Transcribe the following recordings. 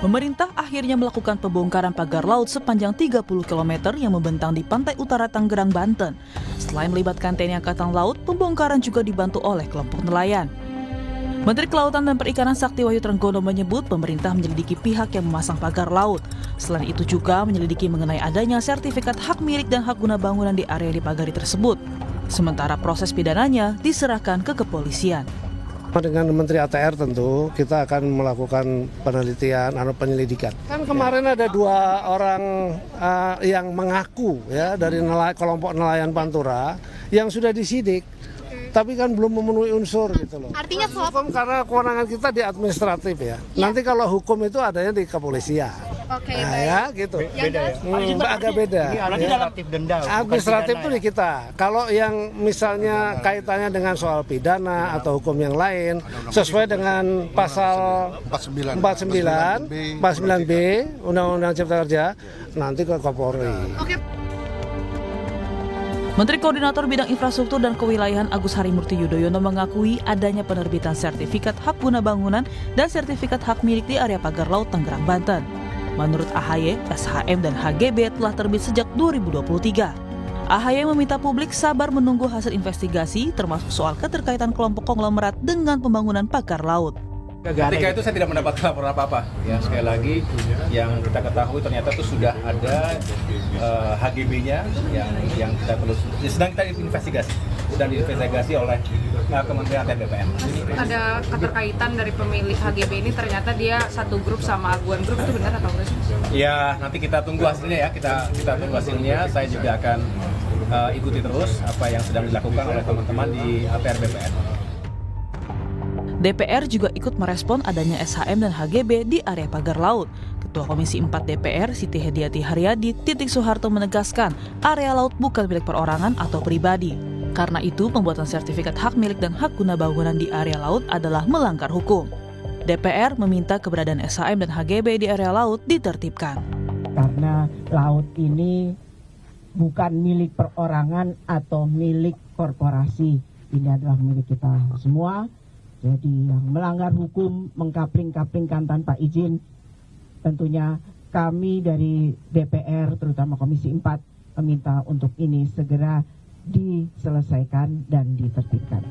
Pemerintah akhirnya melakukan pembongkaran pagar laut sepanjang 30 km yang membentang di pantai utara Tangerang, Banten. Selain melibatkan TNI Angkatan Laut, pembongkaran juga dibantu oleh kelompok nelayan. Menteri Kelautan dan Perikanan Sakti Wahyu Trenggono menyebut pemerintah menyelidiki pihak yang memasang pagar laut. Selain itu juga menyelidiki mengenai adanya sertifikat hak milik dan hak guna bangunan di area yang dipagari tersebut. Sementara proses pidananya diserahkan ke kepolisian. Dengan Menteri ATR tentu kita akan melakukan penelitian atau penyelidikan. Kan kemarin ada 2 orang yang mengaku ya dari kelompok nelayan Pantura yang sudah disidik, tapi kan belum memenuhi unsur gitu loh. Artinya hukum karena kewenangan kita di administratif ya. Nanti kalau hukum itu adanya di kepolisian. Oke, Nah, baik. ya gitu. Beda ya? Agak beda. Ini administratif denda. Administratif itu di kita. Kalau yang misalnya kaitannya dengan soal pidana atau hukum yang lain, sesuai dengan pasal 49B Undang-Undang Cipta Kerja, nanti ke Kapolri. Oke. Menteri Koordinator Bidang Infrastruktur dan Kewilayahan Agus Harimurti Yudhoyono mengakui adanya penerbitan sertifikat hak guna bangunan dan sertifikat hak milik di area pagar laut Tangerang, Banten. Menurut AHY, SHM dan HGB telah terbit sejak 2023. AHY meminta publik sabar menunggu hasil investigasi termasuk soal keterkaitan kelompok konglomerat dengan pembangunan pagar laut. Ketika itu saya tidak mendapat laporan apa-apa. Ya, sekali lagi yang kita ketahui ternyata itu sudah ada HGB-nya yang kita perlu sedang kita investigasi. Sedang diinvestigasi oleh Kementerian ATR BPN. Ada keterkaitan dari pemilik HGB ini, ternyata dia satu grup sama Aguan Group, itu benar atau enggak? Ya, nanti kita tunggu hasilnya ya. Kita tunggu hasilnya. Saya juga akan ikuti terus apa yang sedang dilakukan oleh teman-teman di ATR BPN. DPR juga ikut merespon adanya SHM dan HGB di area pagar laut. Ketua Komisi 4 DPR, Siti Hediati Haryadi, Titik Soeharto menegaskan area laut bukan milik perorangan atau pribadi. Karena itu, pembuatan sertifikat hak milik dan hak guna bangunan di area laut adalah melanggar hukum. DPR meminta keberadaan SHM dan HGB di area laut ditertibkan. Karena laut ini bukan milik perorangan atau milik korporasi. Ini adalah milik kita semua. Jadi yang melanggar hukum, mengkapling-kaplingkan tanpa izin, tentunya kami dari DPR, terutama Komisi 4, meminta untuk ini segera diselesaikan dan ditertibkan.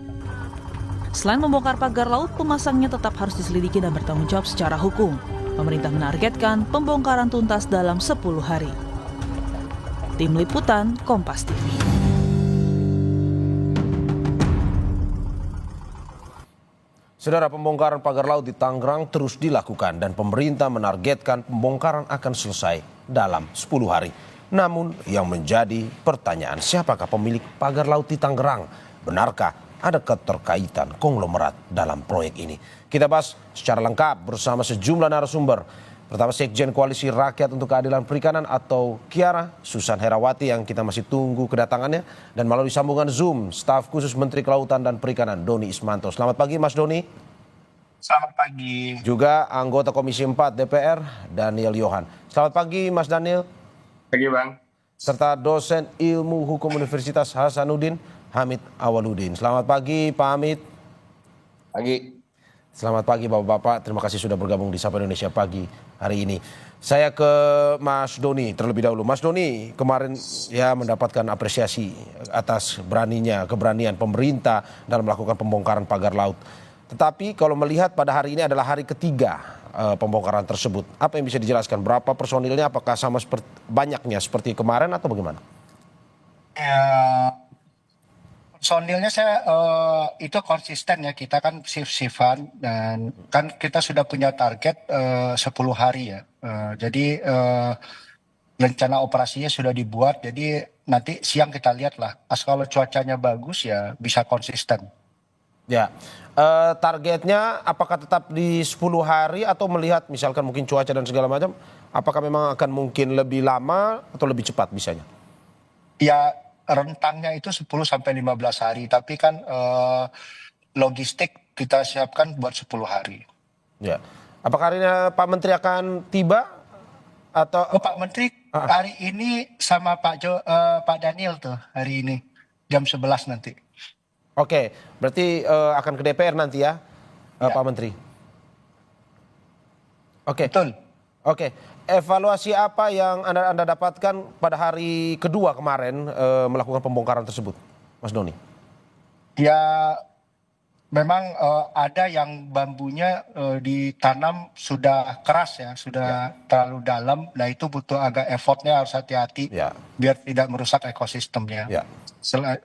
Selain membongkar pagar laut, pemasangnya tetap harus diselidiki dan bertanggung jawab secara hukum. Pemerintah menargetkan pembongkaran tuntas dalam 10 hari. Tim Liputan, Kompas TV. Saudara, pembongkaran pagar laut di Tangerang terus dilakukan dan pemerintah menargetkan pembongkaran akan selesai dalam 10 hari. Namun yang menjadi pertanyaan, siapakah pemilik pagar laut di Tangerang? Benarkah ada keterkaitan konglomerat dalam proyek ini? Kita bahas secara lengkap bersama sejumlah narasumber. Pertama, Sekjen Koalisi Rakyat untuk Keadilan Perikanan atau Kiara, Susan Herawati yang kita masih tunggu kedatangannya. Dan melalui sambungan Zoom, staf khusus Menteri Kelautan dan Perikanan Doni Ismanto. Selamat pagi Mas Doni. Selamat pagi. Juga anggota Komisi 4 DPR, Daniel Yohan. Selamat pagi Mas Daniel. Pagi Bang. Serta dosen Ilmu Hukum Universitas Hasanuddin, Hamid Awaludin. Selamat pagi Pak Hamid. Pagi. Selamat pagi Bapak-Bapak, terima kasih sudah bergabung di Sapa Indonesia Pagi hari ini. Saya ke Mas Doni terlebih dahulu. Mas Doni kemarin ya mendapatkan apresiasi atas keberanian pemerintah dalam melakukan pembongkaran pagar laut. Tetapi kalau melihat pada hari ini adalah hari ketiga pembongkaran tersebut. Apa yang bisa dijelaskan? Berapa personilnya? Apakah sama banyaknya seperti kemarin atau bagaimana? Ya, personilnya saya itu konsisten ya, kita kan shift-shiftan dan kan kita sudah punya target 10 hari ya. Jadi rencana operasinya sudah dibuat, jadi nanti siang kita lihat lah. Kalau cuacanya bagus ya bisa konsisten. Ya, targetnya apakah tetap di 10 hari atau melihat misalkan mungkin cuaca dan segala macam, apakah memang akan mungkin lebih lama atau lebih cepat bisanya? Ya, rentangnya itu 10 sampai 15 hari, tapi kan logistik kita siapkan buat 10 hari. Ya. Apakah hari ini Pak Menteri akan tiba atau Pak Menteri hari ini sama Pak Daniel tuh hari ini jam 11 nanti. Oke, berarti akan ke DPR nanti ya, Pak Menteri. Oke. Betul. Oke, evaluasi apa yang Anda dapatkan pada hari kedua kemarin melakukan pembongkaran tersebut, Mas Doni? Ya memang ada yang bambunya ditanam sudah keras ya, sudah terlalu dalam. Nah itu butuh agak effortnya, harus hati-hati Ya. biar tidak merusak ekosistemnya. Ya.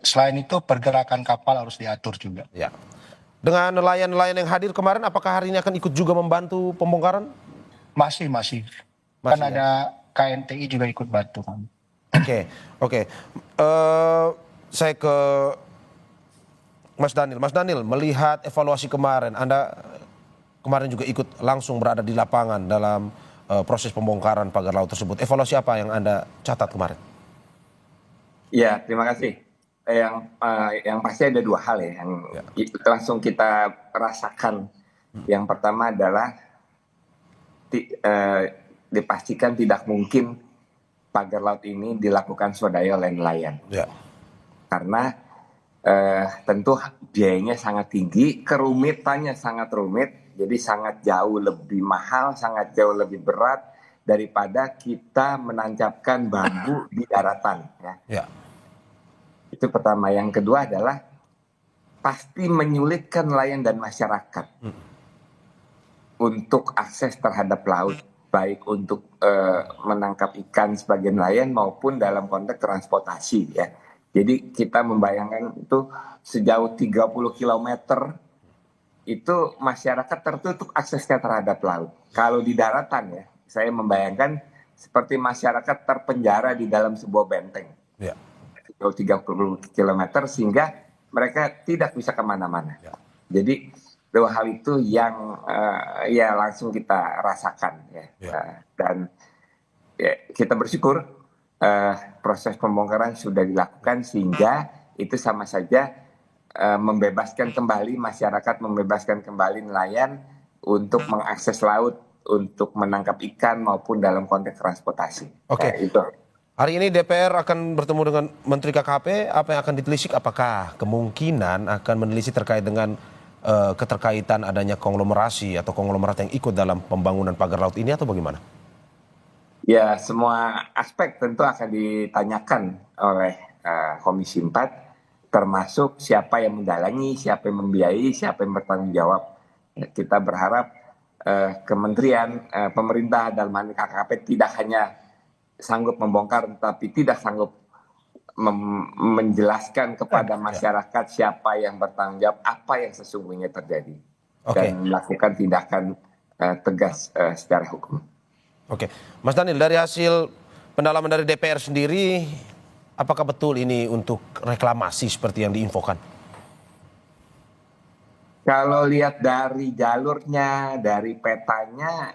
Selain itu pergerakan kapal harus diatur juga. Ya. Dengan nelayan-nelayan yang hadir kemarin, apakah hari ini akan ikut juga membantu pembongkaran? Masih. Kan Masih, ya? ada KNTI juga ikut bantu kan. Oke. Saya ke Mas Daniel. Mas Daniel, melihat evaluasi kemarin, Anda kemarin juga ikut langsung berada di lapangan dalam proses pembongkaran pagar laut tersebut. Evaluasi apa yang Anda catat kemarin? Ya, terima kasih. Yang pasti ada dua hal ya yang langsung kita rasakan. Yang pertama adalah dipastikan tidak mungkin pagar laut ini dilakukan swadaya oleh nelayan. Ya. Karena tentu biayanya sangat tinggi, kerumitannya sangat rumit, jadi sangat jauh lebih mahal, sangat jauh lebih berat daripada kita menancapkan bambu di daratan. Ya. Itu pertama. Yang kedua adalah pasti menyulitkan nelayan dan masyarakat untuk akses terhadap laut, baik untuk menangkap ikan sebagai nelayan maupun dalam konteks transportasi ya. Jadi kita membayangkan itu sejauh 30 km itu masyarakat tertutup aksesnya terhadap laut. Kalau di daratan ya, saya membayangkan seperti masyarakat terpenjara di dalam sebuah benteng. Ya. Sejauh 30 km sehingga mereka tidak bisa kemana-mana. Ya. Jadi dua hal itu yang ya langsung kita rasakan ya. Dan ya, kita bersyukur proses pembongkaran sudah dilakukan sehingga itu sama saja membebaskan kembali masyarakat, membebaskan kembali nelayan untuk mengakses laut, untuk menangkap ikan maupun dalam konteks transportasi. Oke. Itu. Hari ini DPR akan bertemu dengan Menteri KKP. Apa yang akan ditelisik? Apakah kemungkinan akan menelisik terkait dengan keterkaitan adanya konglomerasi atau konglomerat yang ikut dalam pembangunan pagar laut ini atau bagaimana? Ya, semua aspek tentu akan ditanyakan oleh Komisi 4, termasuk siapa yang mendalangi, siapa yang membiayai, siapa yang bertanggung jawab. Kita berharap kementerian, pemerintah dalam hal ini KKP tidak hanya sanggup membongkar, tetapi tidak sanggup menjelaskan kepada masyarakat siapa yang bertanggung jawab, apa yang sesungguhnya terjadi, dan melakukan tindakan tegas secara hukum. Oke, Mas Daniel, dari hasil pendalaman dari DPR sendiri, apakah betul ini untuk reklamasi seperti yang diinfokan? Kalau lihat dari jalurnya, dari petanya,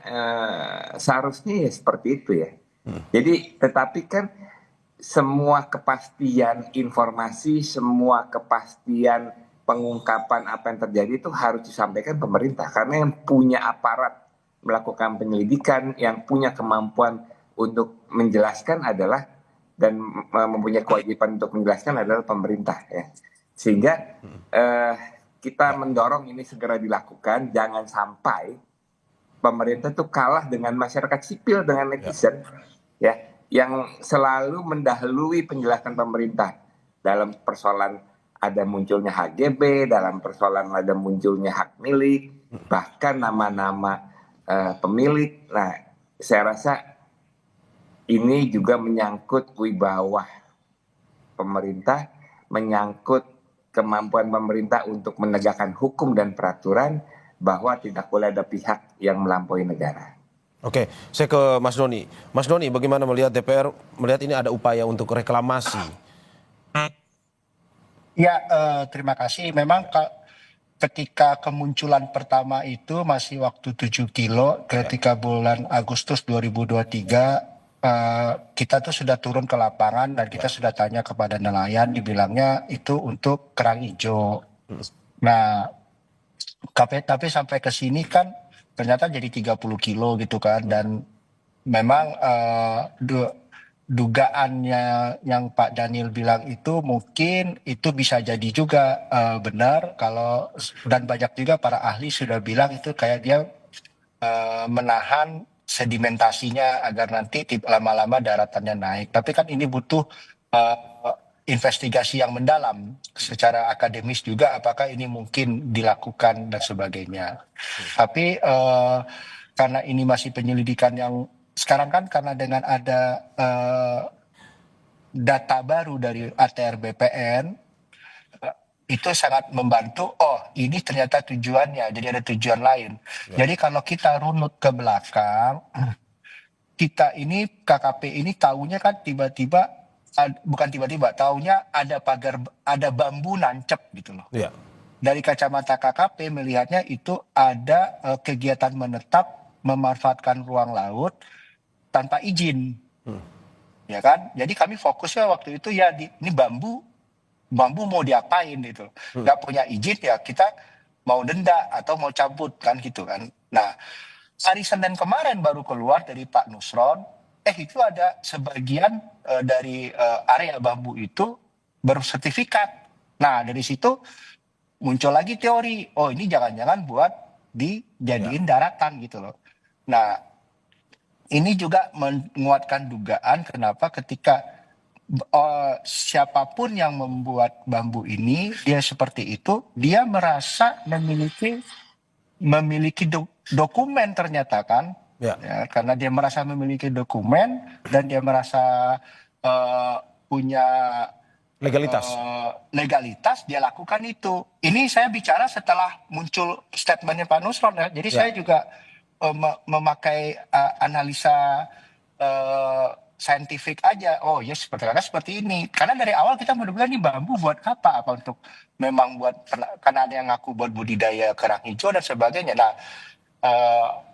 seharusnya ya seperti itu ya. Jadi, tetapi kan semua kepastian informasi, semua kepastian pengungkapan apa yang terjadi itu harus disampaikan pemerintah. Karena yang punya aparat melakukan penyelidikan, yang punya kemampuan untuk menjelaskan adalah, dan mempunyai kewajiban untuk menjelaskan adalah pemerintah ya. Sehingga kita mendorong ini segera dilakukan, jangan sampai pemerintah itu kalah dengan masyarakat sipil, dengan netizen ya, yang selalu mendahului penjelasan pemerintah dalam persoalan ada munculnya HGB, dalam persoalan ada munculnya hak milik, bahkan nama-nama pemilik. Nah, saya rasa ini juga menyangkut wibawa pemerintah, menyangkut kemampuan pemerintah untuk menegakkan hukum dan peraturan, bahwa tidak boleh ada pihak yang melampaui negara. Oke, saya ke Mas Doni. Mas Doni, bagaimana melihat DPR melihat ini ada upaya untuk reklamasi? Ya, terima kasih. Memang ketika kemunculan pertama itu masih waktu 7 kilo, ketika bulan Agustus 2023, kita tuh sudah turun ke lapangan dan kita sudah tanya kepada nelayan, dibilangnya itu untuk kerang hijau. Nah, tapi sampai ke sini kan ternyata jadi 30 kilo gitu kan, dan memang dugaannya yang Pak Daniel bilang itu mungkin itu bisa jadi juga benar, kalau dan banyak juga para ahli sudah bilang itu kayak dia menahan sedimentasinya agar nanti lama-lama daratannya naik. Tapi kan ini butuh uh, investigasi yang mendalam secara akademis juga, apakah ini mungkin dilakukan dan sebagainya. Tapi karena ini masih penyelidikan yang sekarang kan, karena dengan ada data baru dari ATR BPN, itu sangat membantu. Oh, ini ternyata tujuannya, jadi ada tujuan lain. Jadi kalau kita runut ke belakang, kita ini KKP ini taunya kan tiba-tiba, bukan tiba-tiba, taunya ada pagar, ada bambu nancep gitu loh. Ya. Dari kacamata KKP melihatnya itu ada kegiatan menetap memanfaatkan ruang laut tanpa izin, ya kan? Jadi kami fokusnya waktu itu ya ini bambu mau diapain gitu, nggak punya izin ya kita mau denda atau mau cabut kan gitu kan. Nah, hari Senin kemarin baru keluar dari Pak Nusron, itu ada sebagian dari area bambu itu bersertifikat. Nah, dari situ muncul lagi teori, oh ini jangan-jangan buat dijadiin daratan gitu loh. Nah, ini juga menguatkan dugaan kenapa ketika siapapun yang membuat bambu ini, dia seperti itu, dia merasa memiliki dokumen ternyata kan. Ya. Ya, karena dia merasa memiliki dokumen dan dia merasa punya legalitas, dia lakukan itu. Ini saya bicara setelah muncul statementnya Pak Nusron ya. Jadi saya juga memakai analisa saintifik aja. Oh ya, seperti ini. Karena dari awal kita menduga nih bambu buat apa? Apa untuk memang buat, karena ada yang ngaku buat budidaya kerang hijau dan sebagainya. Nah,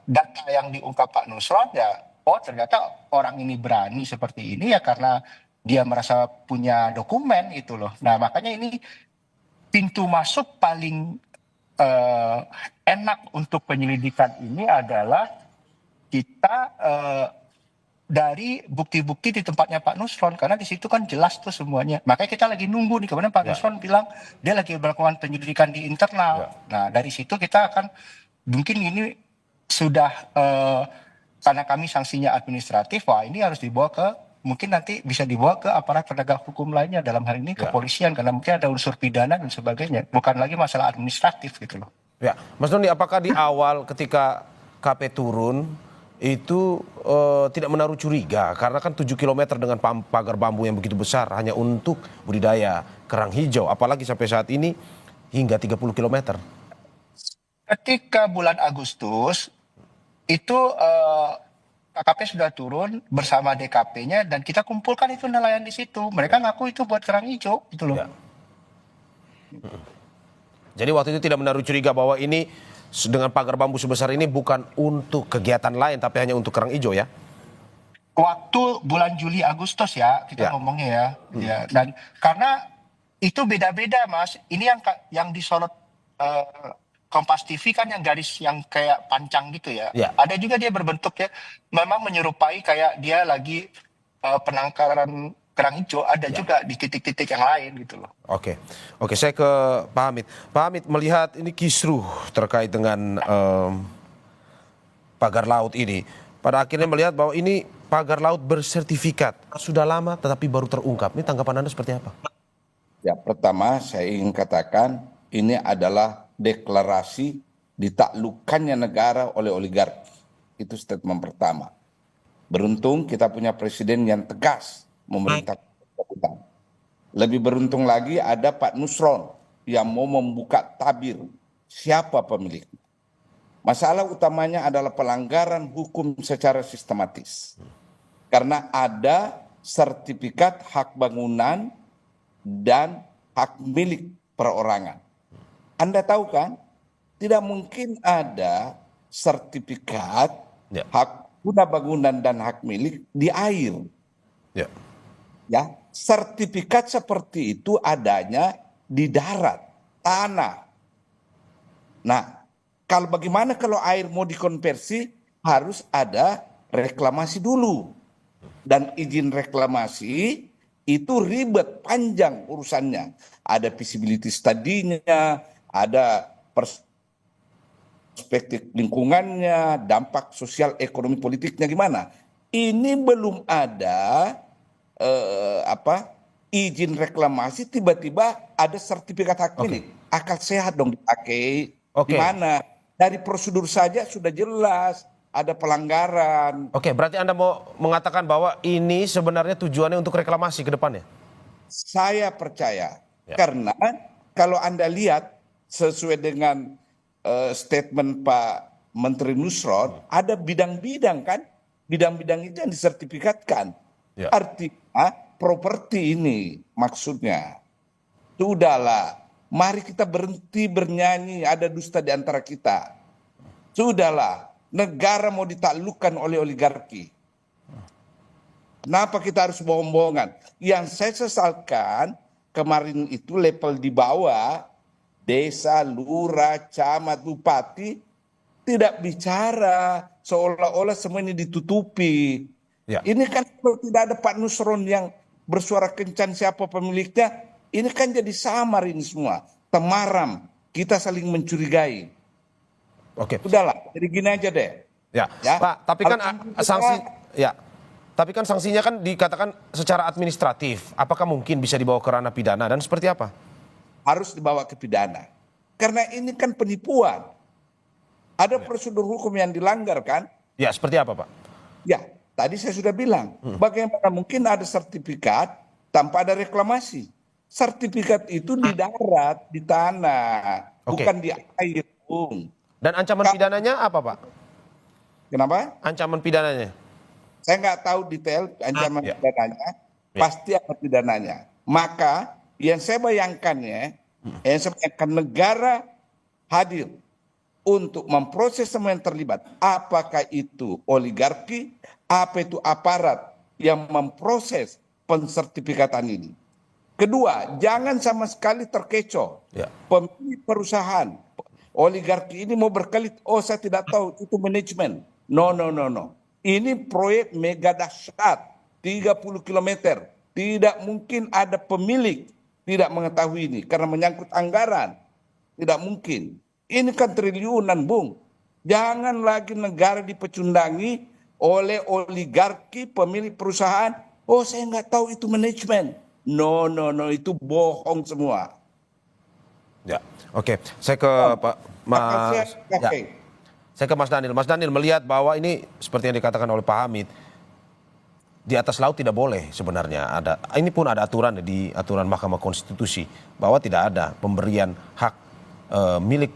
data yang diungkap Pak Nusron ya, oh ternyata orang ini berani seperti ini ya karena dia merasa punya dokumen gitu loh. Nah, makanya ini pintu masuk paling enak untuk penyelidikan ini adalah kita dari bukti-bukti di tempatnya Pak Nusron, karena di situ kan jelas tuh semuanya. Makanya kita lagi nunggu nih, kemudian Pak Nusron bilang dia lagi melakukan penyelidikan di internal. Nah, dari situ kita akan mungkin ini sudah karena kami sanksinya administratif, wah ini harus dibawa ke, mungkin nanti bisa dibawa ke aparat penegak hukum lainnya, dalam hal ini kepolisian, karena mungkin ada unsur pidana dan sebagainya, bukan lagi masalah administratif gitu loh. Ya, Mas Doni, apakah di awal ketika KP turun itu tidak menaruh curiga karena kan 7 km dengan pagar bambu yang begitu besar hanya untuk budidaya kerang hijau, apalagi sampai saat ini hingga 30 km? Ketika bulan Agustus itu KKP sudah turun bersama DKP-nya dan kita kumpulkan itu nelayan di situ. Mereka ngaku itu buat kerang hijau gitu loh. Ya. Jadi waktu itu tidak menaruh curiga bahwa ini dengan pagar bambu sebesar ini bukan untuk kegiatan lain tapi hanya untuk kerang hijau ya? Waktu bulan Juli Agustus ya kita ngomongnya ya. Ya. Dan karena itu beda-beda Mas. Ini yang disorot Kompas TV kan yang garis yang kayak pancang gitu ya. Ada juga dia berbentuk ya, memang menyerupai kayak dia lagi penangkaran kerang hijau, ada juga di titik-titik yang lain gitu loh. Oke, saya ke Pak Hamid. Pak Hamid, melihat ini kisruh terkait dengan pagar laut ini, pada akhirnya melihat bahwa ini pagar laut bersertifikat, sudah lama tetapi baru terungkap. Ini tanggapan Anda seperti apa? Ya, pertama saya ingin katakan ini adalah deklarasi ditaklukkannya negara oleh oligarki. Itu statement pertama. Beruntung kita punya presiden yang tegas memerintah hutan. Lebih beruntung lagi ada Pak Nusron yang mau membuka tabir siapa pemiliknya. Masalah utamanya adalah pelanggaran hukum secara sistematis. Karena ada sertifikat hak bangunan dan hak milik perorangan. Anda tahu kan, tidak mungkin ada sertifikat hak guna bangunan dan hak milik di air. Ya, sertifikat seperti itu adanya di darat, tanah. Nah, bagaimana kalau air mau dikonversi, harus ada reklamasi dulu. Dan izin reklamasi itu ribet, panjang urusannya. Ada feasibility study-nya, ada perspektif lingkungannya, dampak sosial, ekonomi, politiknya gimana. Ini belum ada izin reklamasi, tiba-tiba ada sertifikat hak milik. Akal sehat dong dipakai. Gimana? Dari prosedur saja sudah jelas ada pelanggaran. Oke, berarti Anda mau mengatakan bahwa ini sebenarnya tujuannya untuk reklamasi ke depannya? Saya percaya, karena kalau Anda lihat sesuai dengan statement Pak Menteri Nusron, ada bidang-bidang kan, bidang-bidang itu yang disertifikatkan. Artinya properti ini maksudnya. Sudahlah, mari kita berhenti bernyanyi ada dusta di antara kita. Sudahlah, negara mau ditaklukkan oleh oligarki. Kenapa kita harus bohong-bohongan? Yang saya sesalkan kemarin itu level di bawah, desa, lurah, camat, bupati, tidak bicara, seolah-olah semua ini ditutupi. Ini kan kalau tidak ada Pak Nusron yang bersuara kencang siapa pemiliknya, ini kan jadi samar ini semua. Temaram, kita saling mencurigai. Udahlah, jadi gini aja deh. Pak, tapi kan tapi kan sanksinya kan dikatakan secara administratif. Apakah mungkin bisa dibawa ke ranah pidana dan seperti apa? Harus dibawa ke pidana. Karena ini kan penipuan. Ada prosedur hukum yang dilanggar kan? Ya, seperti apa Pak? Ya, tadi saya sudah bilang. Bagaimana mungkin ada sertifikat tanpa ada reklamasi? Sertifikat itu di darat, di tanah, bukan di air. Dan ancaman pidananya apa Pak? Kenapa? Ancaman pidananya? Saya nggak tahu detail ancaman pidananya, pasti ada pidananya. Maka yang saya bayangkannya, negara hadir untuk memproses semua yang terlibat. Apakah itu oligarki, apa itu aparat yang memproses pensertifikatan ini. Kedua, jangan sama sekali terkecoh. Pemilik perusahaan, oligarki ini mau berkelit, oh saya tidak tahu, itu manajemen. No. Ini proyek mega dahsyat, 30 km. Tidak mungkin ada pemilik tidak mengetahui ini, karena menyangkut anggaran. Tidak mungkin. Ini kan triliunan, Bung. Jangan lagi negara dipecundangi oleh oligarki, pemilik perusahaan. Oh saya nggak tahu itu manajemen. No, itu bohong semua. Oke, saya ke Pak Mas. Saya ke Mas Daniel. Mas Daniel melihat bahwa ini seperti yang dikatakan oleh Pak Hamid, di atas laut tidak boleh sebenarnya ada. Ini pun ada aturan di aturan Mahkamah Konstitusi bahwa tidak ada pemberian hak milik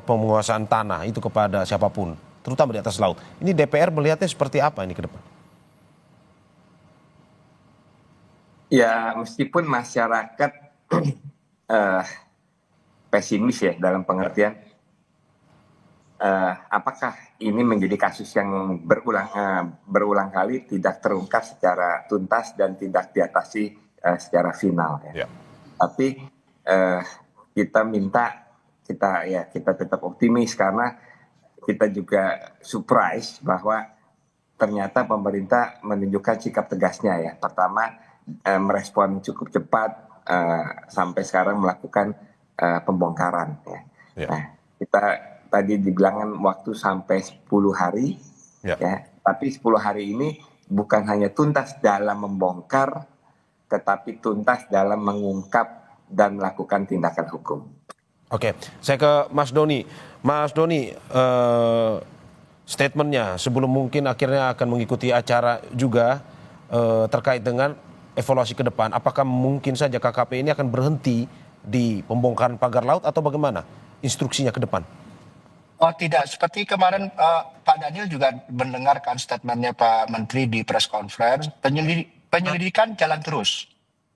penguasaan tanah itu kepada siapapun, terutama di atas laut. Ini DPR melihatnya seperti apa ini ke depan? Ya, meskipun masyarakat pesimis ya dalam pengertian apakah ini menjadi kasus yang berulang kali tidak terungkap secara tuntas dan tidak diatasi secara final ya. Tapi kita minta kita tetap optimis karena kita juga surprise bahwa ternyata pemerintah menunjukkan sikap tegasnya ya. Pertama merespon cukup cepat sampai sekarang melakukan pembongkaran ya. Nah, kita tadi dibilang waktu sampai 10 hari ya. Tapi 10 hari ini bukan hanya tuntas dalam membongkar, tetapi tuntas dalam mengungkap dan melakukan tindakan hukum. Oke, saya ke Mas Doni. Mas Doni, statementnya sebelum mungkin akhirnya akan mengikuti acara juga terkait dengan evaluasi ke depan, apakah mungkin saja KKP ini akan berhenti di pembongkaran pagar laut atau bagaimana instruksinya ke depan? Oh tidak, seperti kemarin Pak Daniel juga mendengarkan statementnya Pak Menteri di press conference, penyelidikan jalan terus.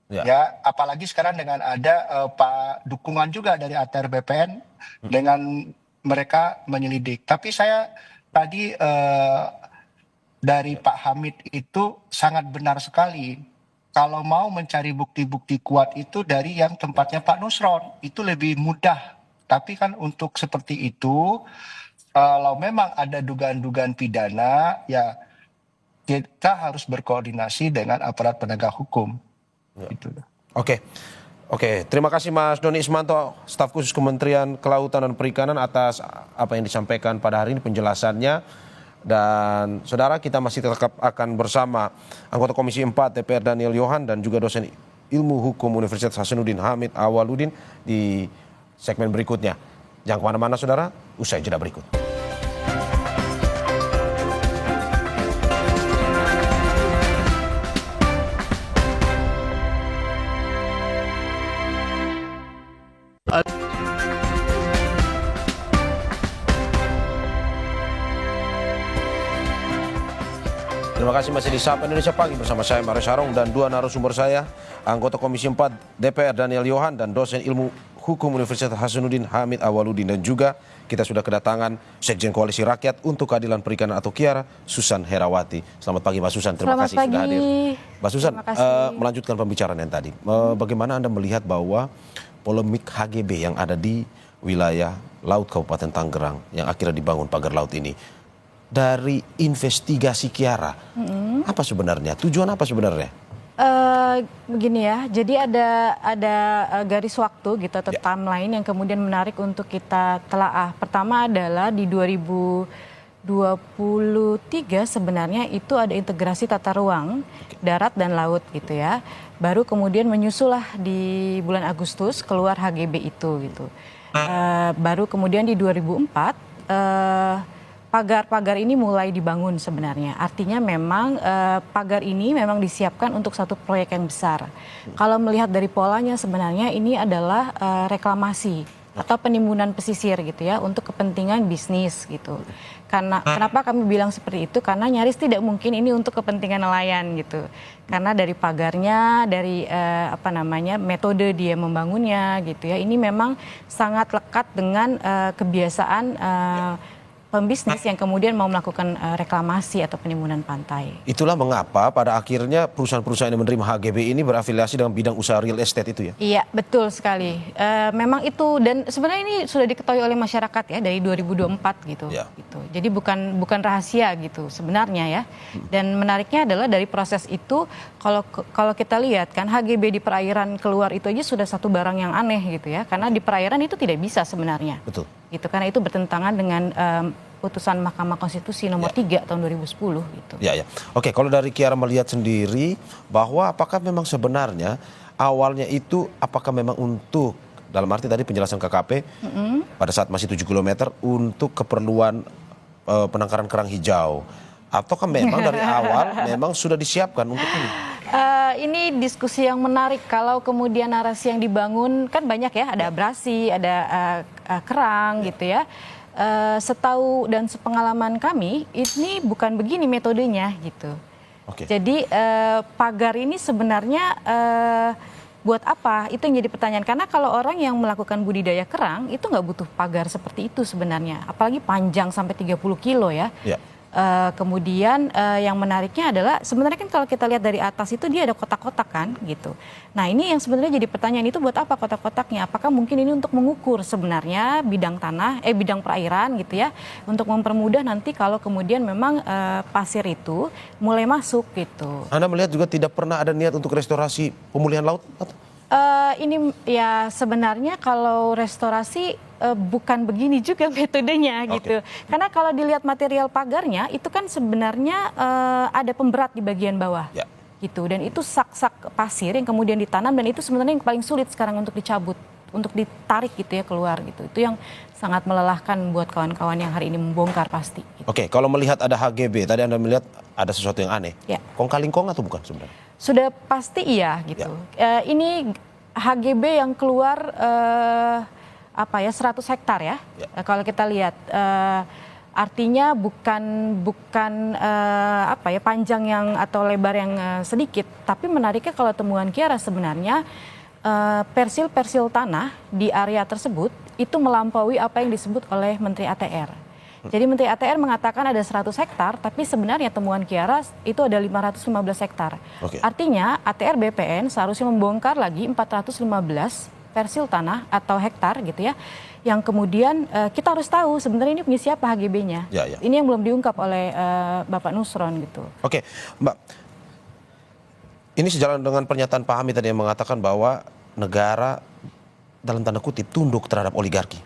Ya, apalagi sekarang dengan ada Pak dukungan juga dari ATR BPN dengan mereka menyelidik. Tapi saya tadi dari Pak Hamid itu sangat benar sekali. Kalau mau mencari bukti-bukti kuat itu dari yang tempatnya Pak Nusron, itu lebih mudah. Tapi kan untuk seperti itu, kalau memang ada dugaan-dugaan pidana, ya kita harus berkoordinasi dengan aparat penegak hukum. Oke. Oke, terima kasih Mas Doni Ismanto, staf khusus Kementerian Kelautan dan Perikanan atas apa yang disampaikan pada hari ini penjelasannya. Dan saudara, kita masih tetap akan bersama anggota Komisi 4 DPR Daniel Johan dan juga dosen Ilmu Hukum Universitas Hasanuddin Hamid Awaludin di segmen berikutnya. Jangan kemana-mana saudara, usai jeda berikut. Terima kasih masih di Sapa Indonesia Pagi bersama saya Mario Sarong dan dua narasumber saya, anggota Komisi 4 DPR Daniel Johan dan dosen Ilmu Hukum Universitas Hasanuddin Hamid Awaludin, dan juga kita sudah kedatangan Sekjen Koalisi Rakyat untuk Keadilan Perikanan atau KIARA, Susan Herawati. Selamat pagi Mbak Susan, terima kasih sudah hadir. Mbak Susan, melanjutkan pembicaraan yang tadi, bagaimana Anda melihat bahwa polemik HGB yang ada di wilayah Laut Kabupaten Tangerang yang akhirnya dibangun pagar laut ini, dari investigasi KIARA, apa sebenarnya? Tujuan apa sebenarnya? Begini ya, jadi ada garis waktu gitu atau timeline yang kemudian menarik untuk kita telaah. Pertama adalah di 2023 sebenarnya itu ada integrasi tata ruang darat dan laut gitu ya. Baru kemudian menyusullah di bulan Agustus keluar HGB itu gitu. Baru kemudian di 2004 pagar-pagar ini mulai dibangun sebenarnya. Artinya memang pagar ini memang disiapkan untuk satu proyek yang besar. Kalau melihat dari polanya sebenarnya ini adalah reklamasi atau penimbunan pesisir gitu ya untuk kepentingan bisnis gitu. Karena kenapa kami bilang seperti itu? Karena nyaris tidak mungkin ini untuk kepentingan nelayan gitu. Karena dari pagarnya, dari metode dia membangunnya gitu ya. Ini memang sangat lekat dengan kebiasaan pembisnis yang kemudian mau melakukan reklamasi atau penimbunan pantai. Itulah mengapa pada akhirnya perusahaan-perusahaan yang menerima HGB ini berafiliasi dengan bidang usaha real estate itu ya? Iya, betul sekali. Memang itu, dan sebenarnya ini sudah diketahui oleh masyarakat ya dari 2024 gitu. Ya. Gitu. Jadi bukan rahasia gitu sebenarnya ya. Dan menariknya adalah dari proses itu kalau kita lihat kan HGB di perairan keluar itu aja sudah satu barang yang aneh gitu ya. Karena di perairan itu tidak bisa sebenarnya. Betul. Gitu, karena itu bertentangan dengan putusan Mahkamah Konstitusi nomor 3 tahun 2010 gitu. Ya. Oke, kalau dari KIARA melihat sendiri bahwa apakah memang sebenarnya awalnya itu apakah memang untuk, dalam arti tadi penjelasan KKP pada saat masih 7 km untuk keperluan penangkaran kerang hijau, ataukah memang dari awal memang sudah disiapkan untuk ini? Ini diskusi yang menarik. Kalau kemudian narasi yang dibangun kan banyak ya, ada abrasi, ada kerang gitu ya. Setahu dan sepengalaman kami ini bukan begini metodenya gitu. Jadi pagar ini sebenarnya buat apa? Itu yang jadi pertanyaan. Karena kalau orang yang melakukan budidaya kerang itu nggak butuh pagar seperti itu sebenarnya. Apalagi panjang sampai 30 kilo ya. Kemudian yang menariknya adalah sebenarnya kan kalau kita lihat dari atas itu dia ada kotak-kotak kan gitu. Nah ini yang sebenarnya jadi pertanyaan, itu buat apa kotak-kotaknya? Apakah mungkin ini untuk mengukur sebenarnya bidang bidang perairan gitu ya, untuk mempermudah nanti kalau kemudian memang pasir itu mulai masuk gitu. Anda melihat juga tidak pernah ada niat untuk restorasi pemulihan laut? Ini ya sebenarnya kalau restorasi bukan begini juga metodenya gitu. Karena kalau dilihat material pagarnya itu kan sebenarnya ada pemberat di bagian bawah. Gitu, dan itu sak-sak pasir yang kemudian ditanam, dan itu sebenarnya yang paling sulit sekarang untuk dicabut, untuk ditarik gitu ya keluar gitu. Itu yang sangat melelahkan buat kawan-kawan yang hari ini membongkar pasti. Gitu. Oke, kalau melihat ada HGB, tadi Anda melihat ada sesuatu yang aneh. Kong kali kong atau bukan sebenarnya? Sudah pasti iya gitu. Ini HGB yang keluar 100 hektar ya. Kalau kita lihat artinya bukan panjang yang atau lebar yang sedikit, tapi menariknya kalau temuan KIARA sebenarnya persil-persil tanah di area tersebut itu melampaui apa yang disebut oleh Menteri ATR. Jadi Menteri ATR mengatakan ada 100 hektar, tapi sebenarnya temuan KIARA itu ada 515 hektar. Artinya ATR BPN seharusnya membongkar lagi 415 persil tanah atau hektar gitu ya, yang kemudian kita harus tahu sebenarnya ini punya siapa HGB-nya. Ini yang belum diungkap oleh Bapak Nusron gitu. Oke, Mbak, ini sejalan dengan pernyataan Pak Hamid tadi yang mengatakan bahwa negara dalam tanda kutip tunduk terhadap oligarki?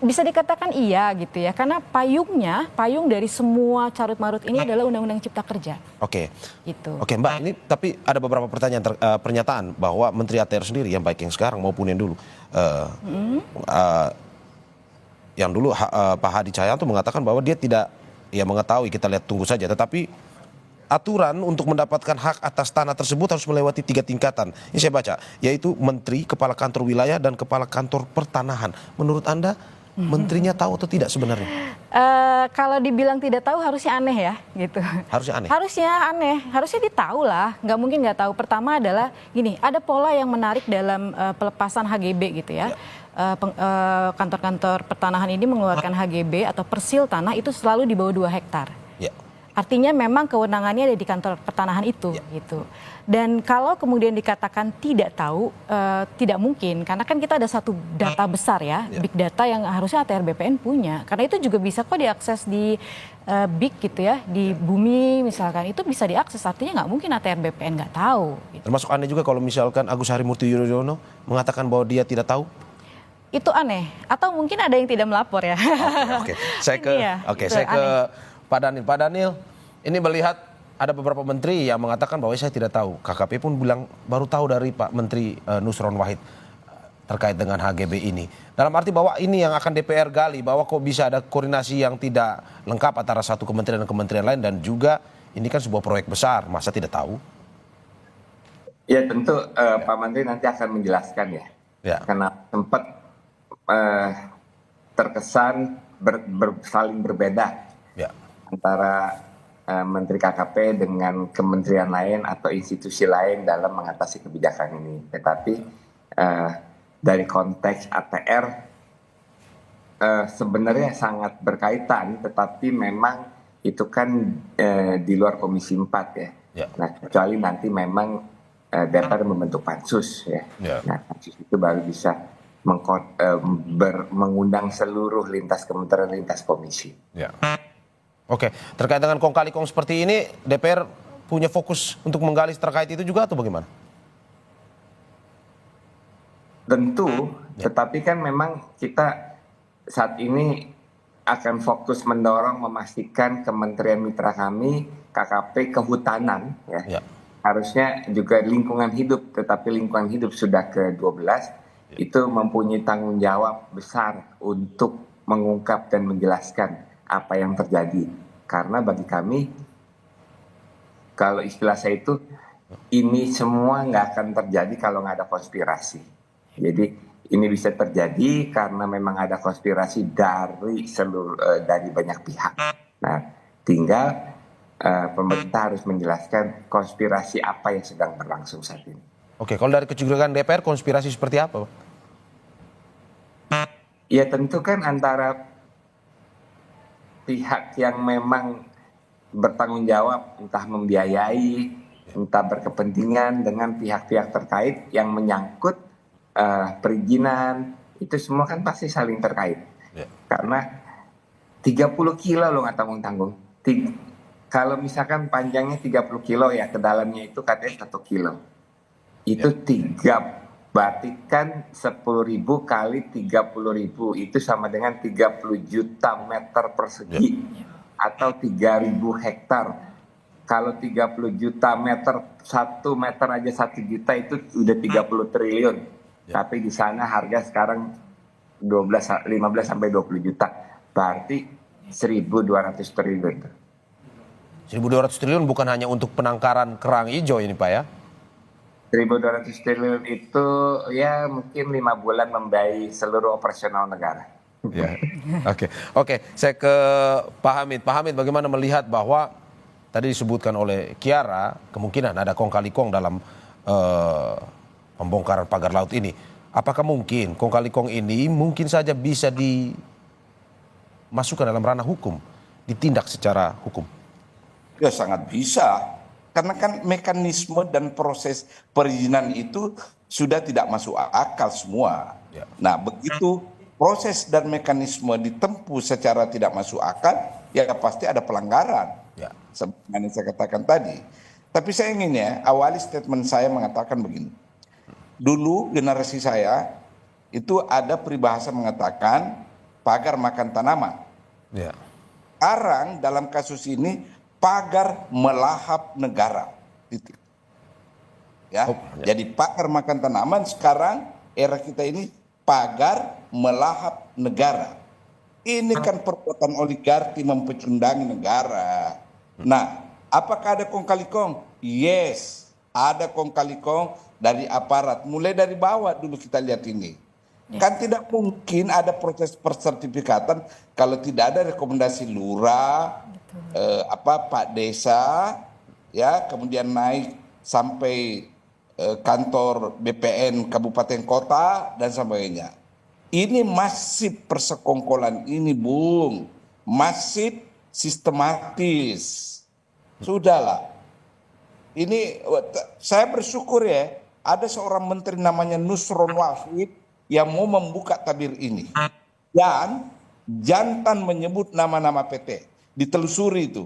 Bisa dikatakan iya gitu ya, karena payung dari semua carut marut ini adalah Undang-Undang Cipta Kerja. Oke. Gitu. Oke Mbak, ini tapi ada beberapa pernyataan bahwa Menteri ATR sendiri yang baik yang sekarang maupun yang dulu, Pak Hadi Cahyanto mengatakan bahwa dia tidak mengetahui, kita lihat tunggu saja, tetapi aturan untuk mendapatkan hak atas tanah tersebut harus melewati 3 tingkatan. Ini saya baca, yaitu Menteri, Kepala Kantor Wilayah, dan Kepala Kantor Pertanahan. Menurut Anda, menterinya tahu atau tidak sebenarnya? Kalau dibilang tidak tahu harusnya aneh ya, gitu. Harusnya aneh? Harusnya aneh, harusnya ditahu lah, nggak mungkin nggak tahu. Pertama adalah gini, ada pola yang menarik dalam pelepasan HGB gitu ya. Kantor-kantor pertanahan ini mengeluarkan HGB atau persil tanah itu selalu di bawah 2 hektar. Artinya memang kewenangannya ada di kantor pertanahan itu, gitu. Dan kalau kemudian dikatakan tidak tahu, tidak mungkin, karena kan kita ada satu data besar ya, big data yang harusnya ATR BPN punya. Karena itu juga bisa kok diakses di big gitu ya, di bumi misalkan, itu bisa diakses. Artinya nggak mungkin ATR BPN nggak tahu. Gitu. Termasuk aneh juga kalau misalkan Agus Harimurti Yudhoyono mengatakan bahwa dia tidak tahu. Itu aneh, atau mungkin ada yang tidak melapor ya. Oke. Saya ke Pak Daniel. Pak Daniel, ini melihat ada beberapa menteri yang mengatakan bahwa saya tidak tahu. KKP pun bilang baru tahu dari Pak Menteri Nusron Wahid terkait dengan HGB ini. Dalam arti bahwa ini yang akan DPR gali, bahwa kok bisa ada koordinasi yang tidak lengkap antara satu kementerian dan kementerian lain, dan juga ini kan sebuah proyek besar, masa tidak tahu? Ya tentu Pak Menteri nanti akan menjelaskan ya. Karena sempat terkesan saling berbeda antara Menteri KKP dengan kementerian lain atau institusi lain dalam mengatasi kebijakan ini. Tetapi dari konteks ATR sebenarnya sangat berkaitan, tetapi memang itu kan di luar Komisi 4 ya. Nah, kecuali nanti memang DPR membentuk pansus ya. Nah, pansus itu baru bisa mengundang seluruh lintas kementerian, lintas komisi. Oke, terkait dengan kong kali kong seperti ini, DPR punya fokus untuk menggali terkait itu juga atau bagaimana? Tentu, tetapi kan memang kita saat ini akan fokus mendorong memastikan Kementerian Mitra kami, KKP, Kehutanan, harusnya juga lingkungan hidup, tetapi lingkungan hidup sudah ke-12, itu mempunyai tanggung jawab besar untuk mengungkap dan menjelaskan apa yang terjadi. Karena bagi kami, kalau istilah saya itu, ini semua nggak akan terjadi kalau nggak ada konspirasi. Jadi ini bisa terjadi karena memang ada konspirasi dari banyak pihak. Nah, tinggal pemerintah harus menjelaskan konspirasi apa yang sedang berlangsung saat ini. Oke, kalau dari kecurigaan DPR, konspirasi seperti apa? Ya tentu kan antara pihak yang memang bertanggung jawab, entah membiayai, entah berkepentingan dengan pihak-pihak terkait yang menyangkut perizinan, itu semua kan pasti saling terkait. Karena 30 kilo loh nggak tanggung-tanggung. Kalau misalkan panjangnya 30 kilo ya, ke dalamnya itu katanya 1 kilo. Itu 3, berarti kan 10.000 kali 30.000 itu sama dengan 30 juta meter persegi atau 3.000 hektar. Kalau 30 juta meter, 1 meter aja 1 juta itu udah 30 triliun. Tapi di sana harga sekarang 15 sampai 20 juta. Berarti 1.200 triliun. 1.200 triliun bukan hanya untuk penangkaran kerang hijau ini Pak ya? 1.200 triliun itu ya mungkin 5 bulan membiayai seluruh operasional negara. Oke, saya ke Pak Hamid. Pak Hamid, bagaimana melihat bahwa tadi disebutkan oleh Kiara kemungkinan ada kong kali kong dalam pembongkaran pagar laut ini. Apakah mungkin kong kali kong ini mungkin saja bisa dimasukkan dalam ranah hukum, ditindak secara hukum? Ya sangat bisa. Karena kan mekanisme dan proses perizinan itu sudah tidak masuk akal semua. Nah, begitu proses dan mekanisme ditempuh secara tidak masuk akal, ya pasti ada pelanggaran. Seperti yang saya katakan tadi. Tapi saya ingin awali statement saya mengatakan begini. dulu generasi saya itu ada peribahasa mengatakan pagar makan tanaman. Ya. Sekarang dalam kasus ini pagar melahap negara. Titik. Ya. Jadi pagar makan tanaman, sekarang era kita ini pagar melahap negara. Ini kan perbuatan oligarki mempecundangi negara. Nah, apakah ada kong kali kong? Yes, ada kong kali kong dari aparat. Mulai dari bawah dulu kita lihat ini. Kan tidak mungkin ada proses persertifikatan kalau tidak ada rekomendasi lurah, Pak Desa, ya, kemudian naik sampai kantor BPN kabupaten kota dan sebagainya. Ini masih persekongkolan ini, Bung, masih sistematis. Sudahlah. Ini saya bersyukur ya, ada seorang menteri namanya Nusron Wahid yang mau membuka tabir ini. Dan jantan menyebut nama-nama PT, ditelusuri itu.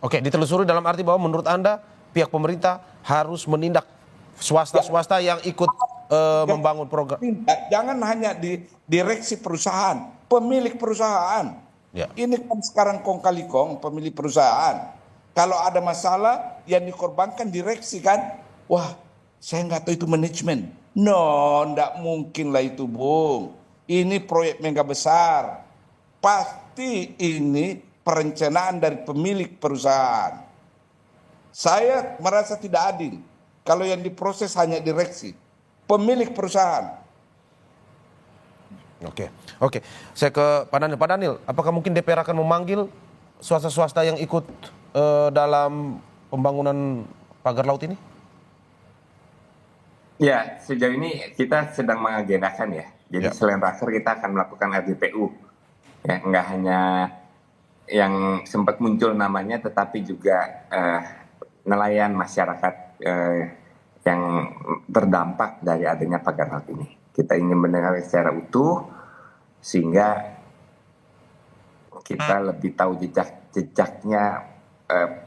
Oke, ditelusuri dalam arti bahwa menurut Anda pihak pemerintah harus menindak swasta-swasta yang ikut membangun program. Jangan hanya di direksi perusahaan, pemilik perusahaan. Ya. Ini kan sekarang kong kali kong pemilik perusahaan. Kalau ada masalah yang dikorbankan direksi kan, wah saya nggak tahu itu manajemen. No, nggak mungkin lah itu, Bung. Ini proyek mega besar. Pasti ini perencanaan dari pemilik perusahaan. Saya merasa tidak adil kalau yang diproses hanya direksi, pemilik perusahaan. Oke. Saya ke Pak Daniel. Pak Daniel, apakah mungkin DPR akan memanggil swasta-swasta yang ikut dalam pembangunan pagar laut ini? Ya, sejauh ini kita sedang mengagendakan ya. Jadi selain raker kita akan melakukan RDPU. Ya, nggak hanya yang sempat muncul namanya, tetapi juga nelayan masyarakat yang terdampak dari adanya pagar laut ini. Kita ingin mendengar secara utuh sehingga kita lebih tahu jejaknya,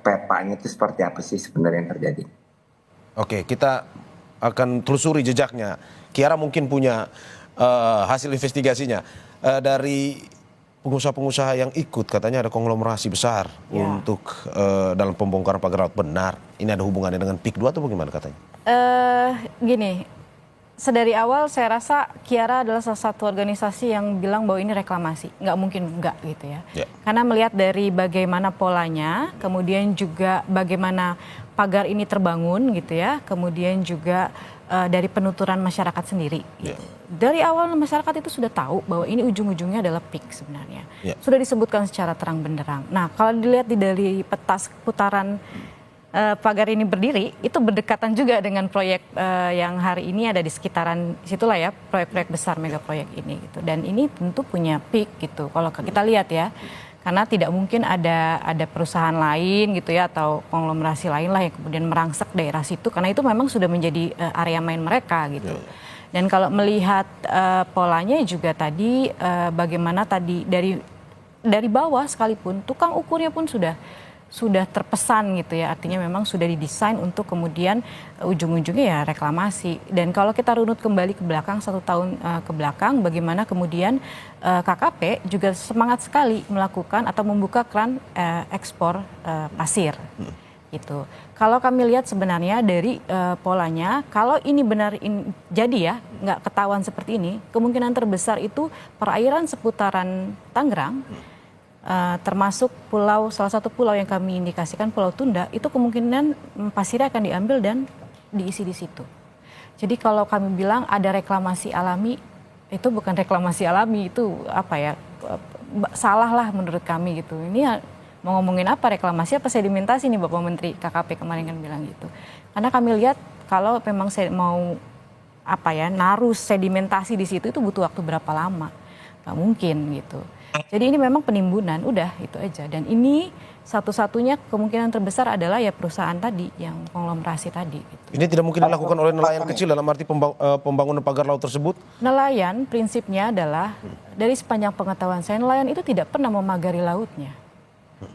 petanya itu seperti apa sih sebenarnya yang terjadi. Oke, kita akan telusuri jejaknya. Kiara mungkin punya hasil investigasinya dari pengusaha-pengusaha yang ikut, katanya ada konglomerasi besar untuk dalam pembongkaran pagar laut. Benar? Ini ada hubungannya dengan PIK 2 atau bagaimana katanya? Gini, sedari awal saya rasa Kiara adalah salah satu organisasi yang bilang bahwa ini reklamasi. Nggak mungkin enggak gitu ya. Karena melihat dari bagaimana polanya, kemudian juga bagaimana pagar ini terbangun gitu ya, kemudian juga dari penuturan masyarakat sendiri. Gitu. Dari awal masyarakat itu sudah tahu bahwa ini ujung-ujungnya adalah PIK sebenarnya. Sudah disebutkan secara terang benderang. Nah, kalau dilihat dari peta putaran pagar ini berdiri, itu berdekatan juga dengan proyek yang hari ini ada di sekitaran situlah ya, proyek-proyek besar mega proyek ini gitu. Dan ini tentu punya PIK gitu. Kalau kita lihat ya, karena tidak mungkin ada perusahaan lain gitu ya, atau konglomerasi lain lah yang kemudian merangsek daerah situ, karena itu memang sudah menjadi area main mereka gitu. Dan kalau melihat polanya juga tadi bagaimana tadi dari bawah sekalipun tukang ukurnya pun sudah terpesan gitu ya, artinya memang sudah didesain untuk kemudian ujung-ujungnya ya reklamasi. Dan kalau kita runut kembali ke belakang 1 tahun ke belakang, bagaimana kemudian KKP juga semangat sekali melakukan atau membuka keran ekspor pasir gitu. Kalau kami lihat sebenarnya dari polanya, kalau ini benar jadi ya nggak ketahuan seperti ini, kemungkinan terbesar itu perairan seputaran Tangerang, termasuk salah satu pulau yang kami indikasikan, Pulau Tunda, itu kemungkinan pasirnya akan diambil dan diisi di situ. Jadi kalau kami bilang ada reklamasi alami, itu bukan reklamasi alami, itu apa ya, salah lah menurut kami gitu. Ini mau ngomongin apa, reklamasi apa sedimentasi nih Bapak Menteri KKP kemarin kan bilang gitu. Karena kami lihat kalau memang mau naruh sedimentasi di situ itu butuh waktu berapa lama, nggak mungkin gitu. Jadi ini memang penimbunan, udah itu aja. Dan ini satu-satunya kemungkinan terbesar adalah ya perusahaan tadi, yang konglomerasi tadi. Gitu. Ini tidak mungkin dilakukan oleh nelayan kecil dalam arti pembangunan pagar laut tersebut? Nelayan prinsipnya adalah, dari sepanjang pengetahuan saya, nelayan itu tidak pernah memagari lautnya.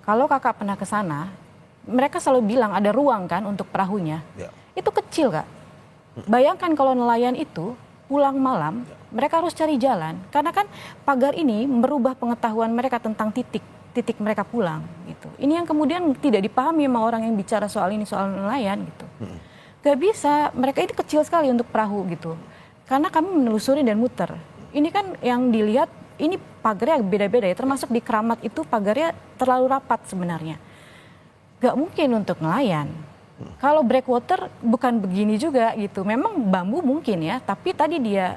Kalau kakak pernah ke sana, mereka selalu bilang ada ruang kan untuk perahunya. itu kecil, Kak. Bayangkan kalau nelayan itu pulang malam, mereka harus cari jalan. Karena kan pagar ini merubah pengetahuan mereka tentang titik mereka pulang gitu. Ini yang kemudian tidak dipahami sama orang yang bicara soal ini, soal nelayan gitu. Gak bisa, mereka ini kecil sekali untuk perahu gitu. Karena kami menelusuri dan muter. Ini kan yang dilihat, ini pagarnya beda-beda ya, termasuk di Keramat itu pagarnya terlalu rapat sebenarnya. Gak mungkin untuk nelayan. Kalau breakwater bukan begini juga gitu. Memang bambu mungkin ya, tapi tadi dia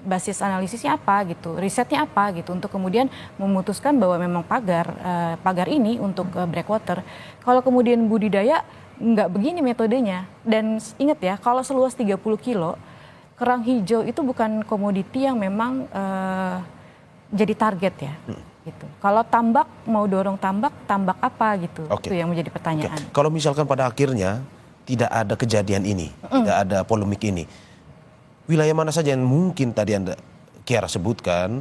basis analisisnya apa gitu, risetnya apa gitu untuk kemudian memutuskan bahwa memang pagar ini untuk breakwater. Kalau kemudian budidaya nggak begini metodenya. Dan ingat ya, kalau seluas 30 kilo, kerang hijau itu bukan komoditi yang memang jadi target ya. Gitu. Kalau tambak, mau dorong tambak apa gitu. Itu yang menjadi pertanyaan. Kalau misalkan pada akhirnya tidak ada kejadian ini, tidak ada polemik ini, wilayah mana saja yang mungkin tadi Kiara sebutkan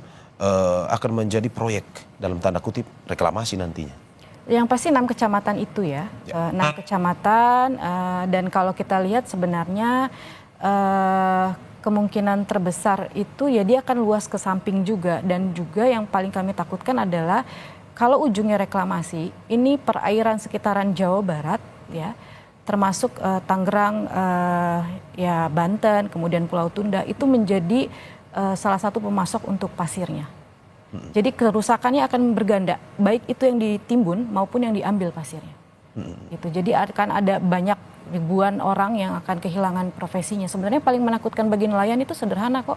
akan menjadi proyek dalam tanda kutip reklamasi nantinya? Yang pasti 6 kecamatan itu ya, 6 kecamatan dan kalau kita lihat sebenarnya kemungkinan terbesar itu ya dia akan luas ke samping juga, dan juga yang paling kami takutkan adalah kalau ujungnya reklamasi ini perairan sekitaran Jawa Barat ya, termasuk Tangerang, ya Banten, kemudian Pulau Tunda itu menjadi salah satu pemasok untuk pasirnya. Jadi kerusakannya akan berganda, baik itu yang ditimbun maupun yang diambil pasirnya. Gitu. Jadi akan ada banyak ribuan orang yang akan kehilangan profesinya. Sebenarnya paling menakutkan bagi nelayan itu sederhana kok.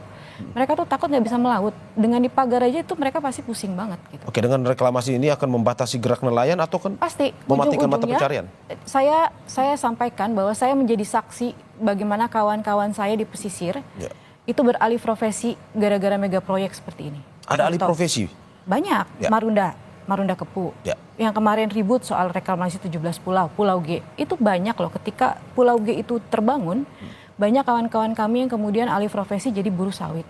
Mereka tuh takut nggak bisa melaut. Dengan dipagar aja itu mereka pasti pusing banget. Gitu. Oke, dengan reklamasi ini akan membatasi gerak nelayan atau kan pasti mematikan mata pencarian? Saya sampaikan bahwa saya menjadi saksi bagaimana kawan-kawan saya di pesisir itu beralih profesi gara-gara mega proyek seperti ini. Ada alih profesi? Banyak. Marunda Kepu. Yang kemarin ribut soal reklamasi 17 pulau, Pulau G. Itu banyak loh, ketika Pulau G itu terbangun, banyak kawan-kawan kami yang kemudian alih profesi jadi buruh sawit.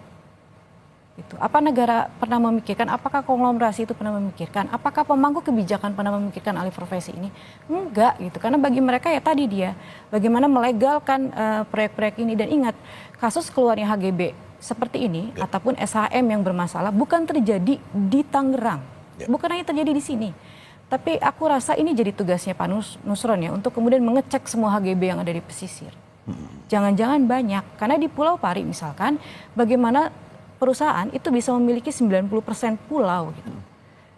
Gitu. Apa negara pernah memikirkan, apakah konglomerasi itu pernah memikirkan, apakah pemangku kebijakan pernah memikirkan alih profesi ini? Enggak gitu, karena bagi mereka ya tadi dia, bagaimana melegalkan proyek-proyek ini. Dan ingat, kasus keluarnya HGB seperti ini, ataupun SHM yang bermasalah, bukan terjadi di Tangerang. Bukan hanya terjadi di sini. Tapi aku rasa ini jadi tugasnya Pak Nusron ya, untuk kemudian mengecek semua HGB yang ada di pesisir. Jangan-jangan banyak, karena di Pulau Pari misalkan, bagaimana perusahaan itu bisa memiliki 90% pulau gitu.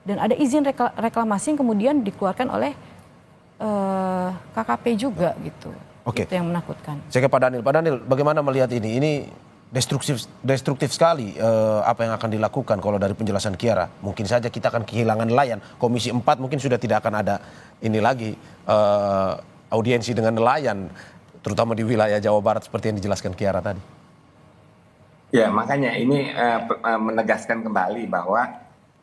Dan ada izin reklamasi yang kemudian dikeluarkan oleh KKP juga gitu. Itu yang menakutkan. Saya ke Pak Daniel. Pak Daniel, bagaimana melihat ini? Ini destruktif sekali apa yang akan dilakukan kalau dari penjelasan Kiara. Mungkin saja kita akan kehilangan nelayan. Komisi 4 mungkin sudah tidak akan ada ini lagi audiensi dengan nelayan, terutama di wilayah Jawa Barat seperti yang dijelaskan Kiara tadi. Ya, makanya ini menegaskan kembali bahwa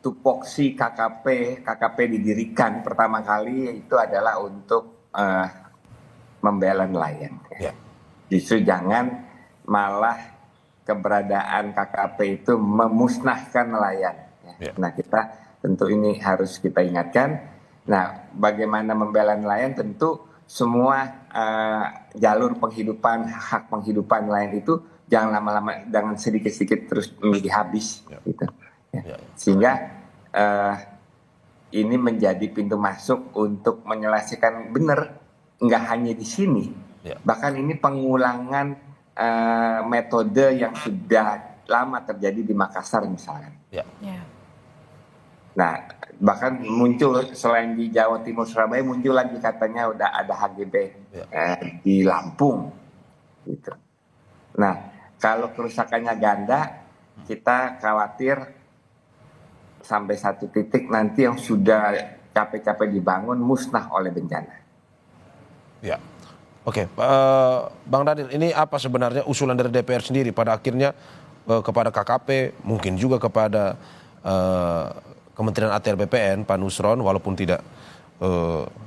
tupoksi KKP didirikan pertama kali itu adalah untuk membela nelayan. Justru jangan malah keberadaan KKP itu memusnahkan nelayan. Nah, kita tentu ini harus kita ingatkan. Nah, bagaimana membela nelayan, tentu semua jalur penghidupan, hak penghidupan nelayan itu jangan lama-lama, jangan sedikit-sedikit terus menjadi habis. Gitu. Sehingga ini menjadi pintu masuk untuk menyelesaikan benar, nggak hanya di sini. Bahkan ini pengulangan metode yang sudah lama terjadi di Makassar misalnya. Nah, bahkan muncul selain di Jawa Timur, Surabaya, muncul lagi katanya udah ada HGB di Lampung, gitu. Nah, kalau kerusakannya ganda, kita khawatir sampai satu titik nanti yang sudah capek-capek dibangun musnah oleh bencana. Oke, Bang Daniel, ini apa sebenarnya usulan dari DPR sendiri pada akhirnya kepada KKP, mungkin juga kepada Kementerian ATR BPN, Pak Nusron, walaupun tidak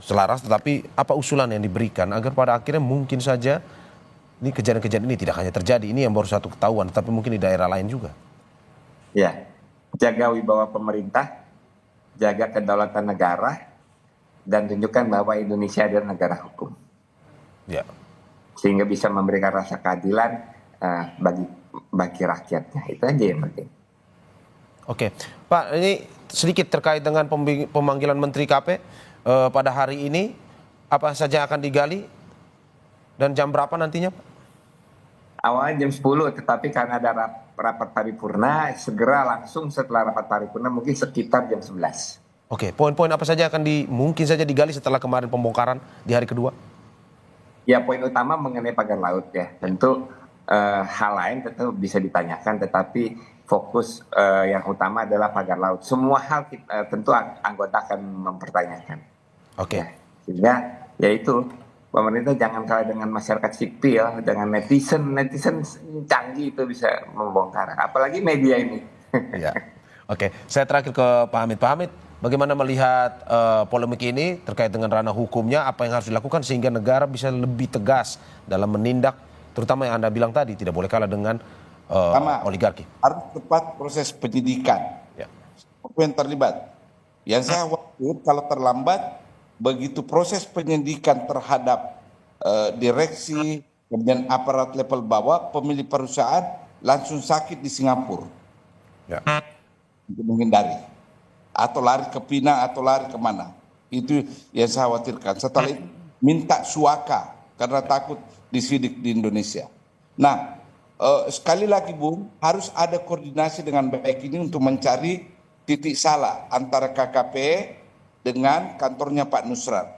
selaras, tetapi apa usulan yang diberikan agar pada akhirnya mungkin saja ini kejadian-kejadian ini tidak hanya terjadi, ini yang baru satu ketahuan, tapi mungkin di daerah lain juga. Ya, jaga wibawa pemerintah, jaga kedaulatan negara, dan tunjukkan bahwa Indonesia adalah negara hukum. sehingga bisa memberikan rasa keadilan bagi rakyatnya. Itu aja yang penting. Oke, Pak, ini sedikit terkait dengan pemanggilan Menteri KP pada hari ini, apa saja akan digali dan jam berapa nantinya, Pak? Awalnya jam 10, tetapi karena ada rapat paripurna, segera langsung setelah rapat paripurna mungkin sekitar jam 11. Oke, poin-poin apa saja akan mungkin saja digali setelah kemarin pembongkaran di hari kedua? Ya, poin utama mengenai pagar laut ya. Tentu hal lain tentu bisa ditanyakan, tetapi fokus yang utama adalah pagar laut. Semua hal tentu anggota akan mempertanyakan. Oke. Ya, sehingga ya itu, pemerintah jangan kalah dengan masyarakat sipil, dengan netizen canggih itu bisa membongkar. Apalagi media ini. Ya. Oke, saya terakhir ke Pak Hamid. Pak Hamid, bagaimana melihat polemik ini terkait dengan ranah hukumnya, apa yang harus dilakukan sehingga negara bisa lebih tegas dalam menindak, terutama yang Anda bilang tadi, tidak boleh kalah dengan oligarki. Harus tepat proses penyidikan. Ya. Apa yang terlibat? Yang saya khawatir kalau terlambat, begitu proses penyidikan terhadap direksi, kemudian aparat level bawah, pemilik perusahaan langsung sakit di Singapura. Ya. Untuk menghindari. Atau lari ke Pina, atau lari kemana. Itu yang saya khawatirkan. Setelah itu minta suaka, karena takut disidik di Indonesia. Nah, sekali lagi Bung, harus ada koordinasi dengan baik ini untuk mencari titik salah antara KKP dengan kantornya Pak Nusrat.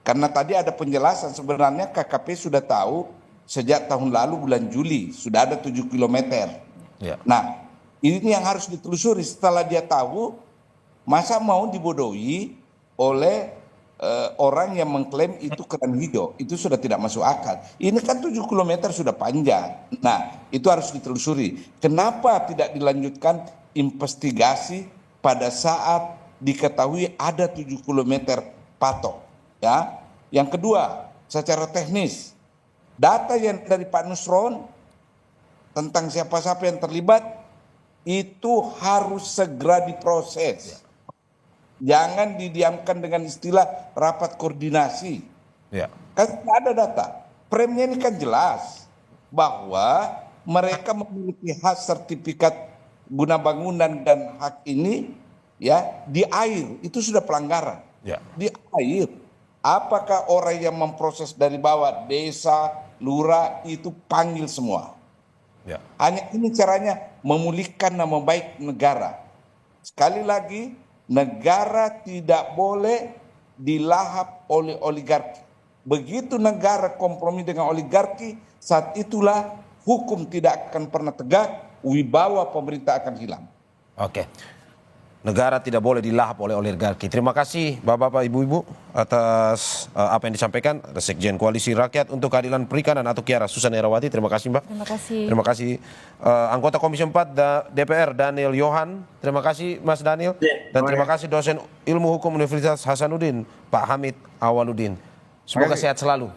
Karena tadi ada penjelasan sebenarnya KKP sudah tahu sejak tahun lalu bulan Juli sudah ada 7 km. Ya. Nah, ini yang harus ditelusuri. Setelah dia tahu, masa mau dibodohi oleh orang yang mengklaim itu keran hijau. Itu sudah tidak masuk akal. Ini kan 7 km sudah panjang. Nah, itu harus ditelusuri. Kenapa tidak dilanjutkan investigasi pada saat diketahui ada 7 km patok, ya. Yang kedua, secara teknis, data yang dari Pak Nusron tentang siapa-siapa yang terlibat itu harus segera diproses. Jangan didiamkan dengan istilah rapat koordinasi. Ya. Kan ada data. Premnya ini kan jelas bahwa mereka memiliki hak sertifikat guna bangunan dan hak ini ya di air, itu sudah pelanggaran. Ya. Di air, apakah orang yang memproses dari bawah, desa, lurah, itu panggil semua. Ya. Hanya ini caranya memulihkan nama baik negara. Sekali lagi, negara tidak boleh dilahap oleh oligarki. Begitu negara kompromi dengan oligarki, saat itulah hukum tidak akan pernah tegak, wibawa pemerintah akan hilang. Oke. Negara tidak boleh dilahap oleh oligarki. Terima kasih Bapak-Bapak, Ibu-Ibu atas apa yang disampaikan. Ada Sekjen Koalisi Rakyat untuk Keadilan Perikanan atau Kiara, Susan Herawati. Terima kasih Mbak. Terima kasih. Terima kasih anggota Komisi 4 DPR Daniel Yohan. Terima kasih Mas Daniel. Dan terima kasih dosen Ilmu Hukum Universitas Hasanuddin Pak Hamid Awaludin. Semoga sehat selalu.